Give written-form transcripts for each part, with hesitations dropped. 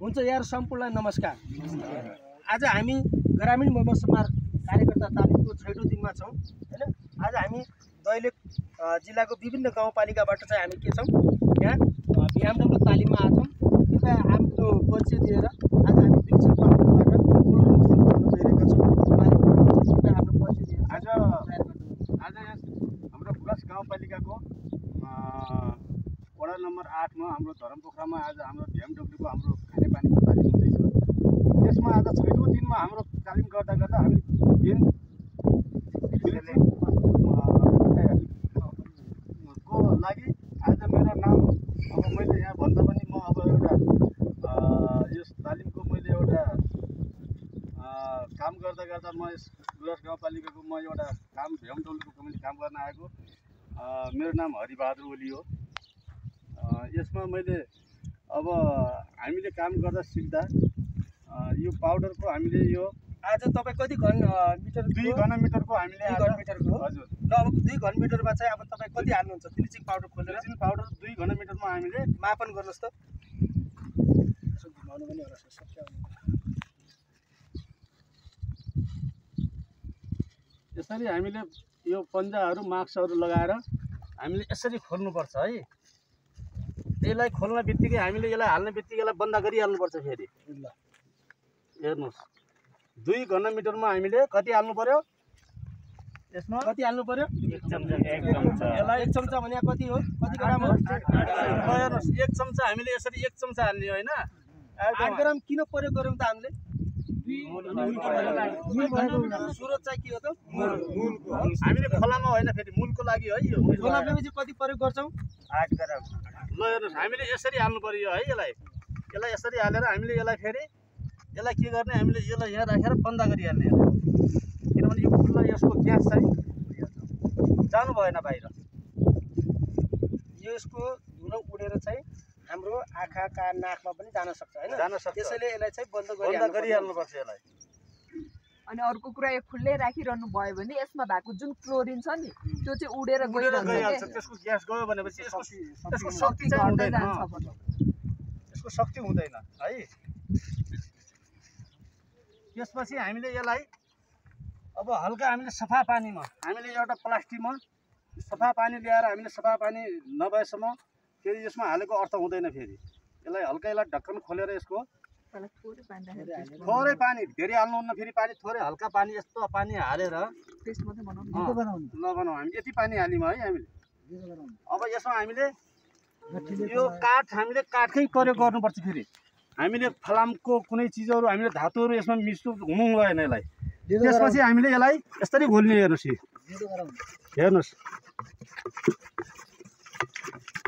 हुन्छ यार सम्पूर्णलाई नमस्कार। आज हामी ग्रामीण महिला समाज कार्यकर्ता तालिमको 6औं दिनमा छौँ हैन। आज हामी दैलेख जिल्लाको विभिन्न गाउँपालिकाबाट चाहिँ हामी के छौँ यहाँ बिएमडब्ल्यू तालिममा आछौँ। कृपया हाम्रो परिचय दिएर आज हामी वृक्ष पार्कबाट गइरहेका छौँ। कृपया आफ्नो परिचय दिएर आज हाम्रो बुलास गाउँपालिकाको वडा नम्बर 8 मा हाम्रो धरमपोखरामा आज हाम्रो बिएमडब्ल्यूको हाम्रो खानेपानीको तालिम हुँदैछ। त्यसमा आज 6औं दिनमा हाम्रो तालिम गर्दा गर्दा हामी को लागि आज मेरो नाम अब मैले यहाँ भन्दा पनि म अब एउटा यस तालिमको मैले एउटा काम गर्दा गर्दा म यस बुलास गाउँपालिकाको म एउटा काम बिएमडब्ल्यूको कमिटी काम गर्न आएको। मेरो नाम हरिबहादुर ओली हो। यसमा मैले अब हामीले काम गर्दा सिक्दा यो पाउडरको हामीले यो आज तपाईँ कति घनमिटर 2 घनमिटरको हामीले 2 घनमिटरको हजुर ल अब 2 घनमिटरमा चाहिँ अब तपाईँ कति हाल्नुहुन्छ? ब्लिचिङ पाउडर खोलेर ब्लिचिङ पाउडर 2 घनमिटरमा हामीले मापन गर्नुहोस् त। यसरी हामीले यो पन्जाहरू मास्कहरू लगाएर हामीले यसरी खोल्नुपर्छ है। यसलाई खोल्न बित्तिकै हामीले यसलाई हाल्ने बित्तिकै यसलाई बन्द गरिहाल्नुपर्छ। फेरि ल हेर्नुहोस् 2 घनमिटरमा हामीले कति हाल्नु पर्यो? यसमा कति हाल्नु पर्यो? 1 चम्चा। यसलाई 1 चम्चा भने कति हो? कति ग्राम हो? हेर्नुहोस् 1 चम्चा हामीले यसरी 1 चम्चा हाल्ने हो हैन। 8 ग्राम किन प्रयोग गर्यौं त हामीले? सुरत चाहिँ के हो त? मूलको हामीले खोलामा होइन फेरि मूलको लागि है। यो खोलामा चाहिँ कति प्रयोग गर्छौं? 8 ग्राम। ल हेर्नुहोस् हामीले यसरी हाल्नु पर्यो है। यसलाई यसरी हालेर हामीले यसलाई फेरि यसलाई के गर्ने हामीले यसलाई यहाँ राखेर बन्द गरिहाल्ने। किनभने यो खुल्ला यसको ग्यास चाहिँ जानु भएन बाहिर। यसको धुलो उडेर चाहिँ हाम्रो आँखा कान नाकमा पनि जान सक्छ हैन। जान सक्छ। त्यसैले यसलाई चाहिँ बन्द गरिहाल्नु पर्छ यसलाई। अनि अर्को कुरा यो खुल्लै राखिरहनु भयो भने यसमा भएको जुन क्लोरिन छ नि त्यो चाहिँ उडेर गइहाल्छ। त्यसको ग्यास गयो भनेपछि यसको शक्ति चाहिँ हुँदैन। यसको शक्ति हुँदैन है। त्यसपछि हामीले यसलाई अब हल्का हामीले सफा पानीमा हामीले एउटा प्लास्टिकमा सफा पानी ल्याएर हामीले सफा पानी नभएसम्म फेरि यसमा हालेको अर्थ हुँदैन। फेरि यसलाई हल्का यसलाई ढक्कन खोलेर यसको थोरै पानी धेरै हाल्नुहुन्न। फेरि पानी थोरै हल्का पानी यस्तो पानी हालेर लगाउनु। हामी यति पानी हाल्यौँ है हामीले। अब यसमा हामीले यो हामीले काठकै प्रयोग गर्नुपर्छ। फेरि हामीले फलामको कुनै चिजहरू हामीले धातुहरू यसमा मिक्स हुनु भएन यसलाई। त्यसपछि हामीले यसलाई यसरी घोल्ने। हेर्नुहोस्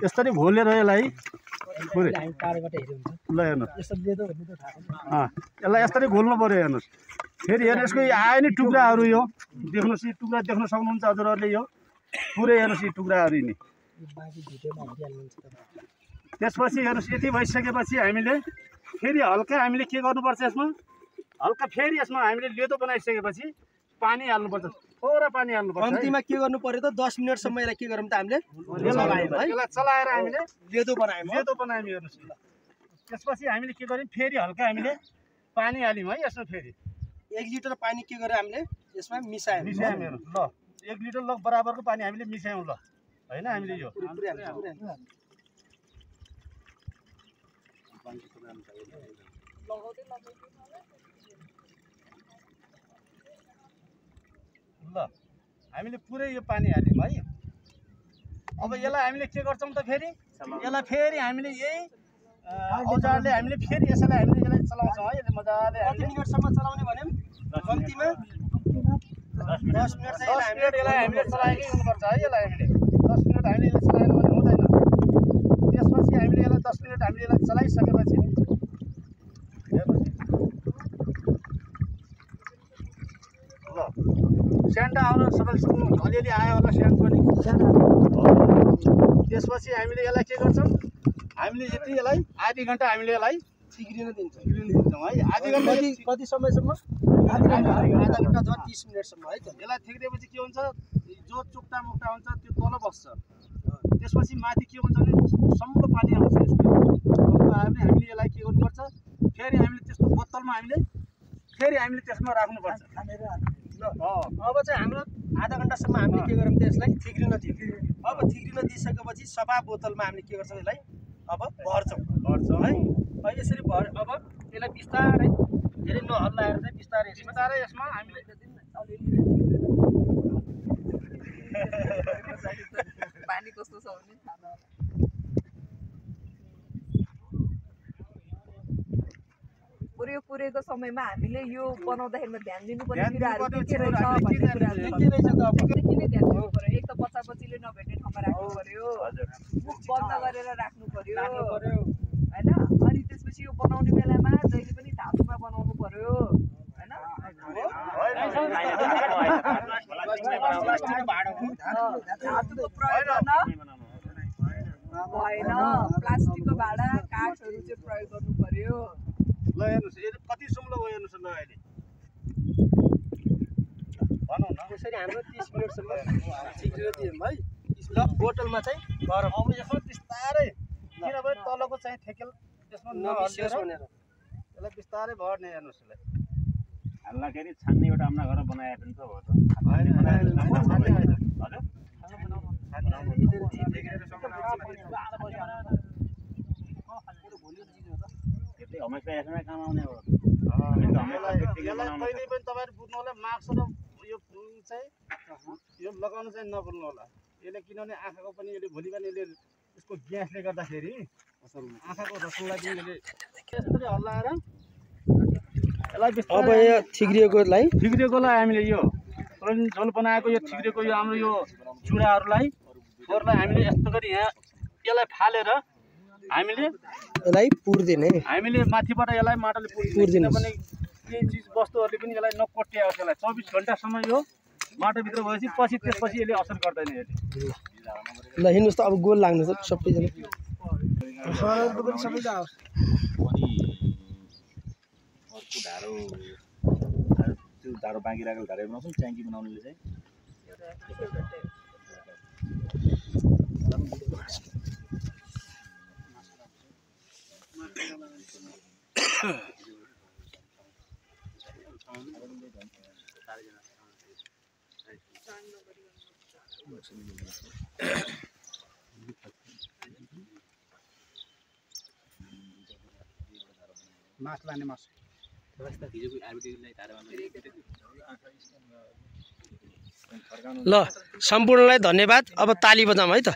यसरी घोलेर यसलाई ल हेर्नुहोस् यसलाई यसरी घोल्नु पर्यो। हेर्नुहोस् फेरि हेर्नुहोस् यसको आयो नि टुक्राहरू। यो देख्नुहोस् यो टुक्रा देख्न सक्नुहुन्छ हजुरहरूले। यो पुरै हेर्नुहोस् यो टुक्राहरू नि। त्यसपछि हेर्नुहोस् यति भइसकेपछि हामीले फेरि हल्का हामीले के गर्नुपर्छ यसमा हल्का फेरि यसमा हामीले लेदो बनाइसकेपछि पानी हाल्नुपर्छ। थोरै पानी हाल्नुपर्छ। कम्तीमा के गर्नु पर्यो त 10 मिनेटसम्म यसलाई के गरौँ त हामीले यसलाई चलाएर हामीले लेदो बनायौँ। हेर्नुहोस्। त्यसपछि हामीले के गर्यौँ फेरि हल्का हामीले पानी हाल्यौँ है। यसमा फेरि 1 लिटर पानी के गरे हामीले यसमा मिसायौँ। हेर्नुहोस् ल 1 लिटर लग बराबरको पानी हामीले मिसायौँ ल हैन। हामीले यो ल हामीले पुरै यो पानी हाल्यौँ है। अब यसलाई हामीले के गर्छौँ त फेरि यसलाई फेरि हामीले यही औजारले हामीले फेरि यसलाई हामीले यसलाई चलाउँछौँ है। यसले मजाले कति मिनेटसम्म चलाउने भन्यौँ? कम्तीमा 10 मिनेट चाहिँ यसलाई हामीले चलाएकै हुनुपर्छ है। यसलाई हामीले 10 मिनेट हामीले यसलाई चलाएन भने हुँदैन। त्यसपछि हामीले यसलाई 10 मिनेट हामीले यसलाई चलाइसकेपछि ल स्यान्ड आउन सबैले अलिअलि आयो होला स्यान्ड पनि। त्यसपछि हामीले यसलाई के गर्छौँ हामीले यति यसलाई आधी घन्टा हामीले यसलाई ठिक्रिन दिन्छौँ है। आधी घन्टा कति समयसम्म? आधा घन्टा जो 30 मिनेटसम्म है त। यसलाई ठिक्रिएपछि के हुन्छ जो चुक्टा मुक्टा हुन्छ त्यो तल बस्छ। त्यसपछि माथि के हुन्छ भने सम्म पानी आउँछ यसको। हामीले यसलाई के गर्नुपर्छ हामीले फेरि हामीले त्यसमा राख्नुपर्छ। ल अब चाहिँ हाम्रो आधा घन्टासम्म हामीले के गरौँ त यसलाई थिग्रिन दियौँ। अब थिग्रिन दिइसकेपछि सफा बोतलमा हामीले के गर्छौँ यसलाई अब भर्छौँ है। यसरी अब यसलाई बिस्तारै धेरै नहल्लाएर चाहिँ बिस्तारै यसमा हामीले पानी कस्तो छ भने थाहा नहोला। पुरेको समयमा हामीले यो बनाउँदाखेरिमा ध्यान दिनुपर्ने कुराहरू के रहेछ भन्ने कुराहरू किन ध्यान दिनु पर्यो? एक त बच्चा बच्चीले नभेट्ने ठाउँमा राख्नु पर्यो, मुख बन्द गरेर राख्नु पर्यो होइन। अनि त्यसपछि यो बनाउने बेलामा जहिले पनि धातुमा बनाउनु पर्यो होइन। धातुको प्रयोग गर्न भएन, प्लास्टिकको भाँडा काठहरू चाहिँ प्रयोग गर्नु पर्यो। ल हेर्नुहोस् यो कति सुम्लो गयो हेर्नुहोस् ल अहिले भनौँ न। यसरी हाम्रो 30 मिनटसम्म थिग्रिन दियौँ है। ल बोतलमा चाहिँ गरम अब यसो बिस्तारै किनभने तलको चाहिँ थेकेल त्यसमा नमिसियोस् भनेर यसलाई बिस्तारै भर्ने हेर्नुहोस् यसलाई। हाल्दाखेरि छान्ने एउटा आफ्ना घर बनाए पनि त हो त। हमेसा यसमै काम आउने हो। यसलाई कहिले पनि तपाईँहरू बुझ्नु होला, मास्क र यो चाहिँ यो लगाउनु चाहिँ नभुल्नु होला। यसले किनभने आँखाको पनि यसले भोलि पनि यसले यसको ग्यासले गर्दाखेरि आँखाको रसनलाई पनि यसले यसरी हल्लाएर यसलाई अब यो थिग्रिएकोलाई हामीले यो क्लोरिन झोल बनाएको यो थिग्रिएको यो हाम्रो यो चुराहरूलाई फोहोरलाई हामीले यस्तो गरी यहाँ यसलाई फालेर हामीले माथिबाट यसलाई माटोले पुर्दिने पनि केही चिज वस्तुहरूले पनि यसलाई नकोट्याएको छ। यसलाई 24 घन्टासम्म यो माटोभित्र भएपछि त्यसपछि यसले असर गर्दैन। यसले ल हिँड्नुहोस् त अब गोल लाग्नु छ सबैजना। अर्को ढाडो त्यो ढाडो बाँकी राखेको ढाडो बनाउँछौँ ट्याङ्की बनाउनेले चाहिँ मास लाने मास ल सम्पूर्णलाई धन्यवाद। अब ताली बजाऊँ है त।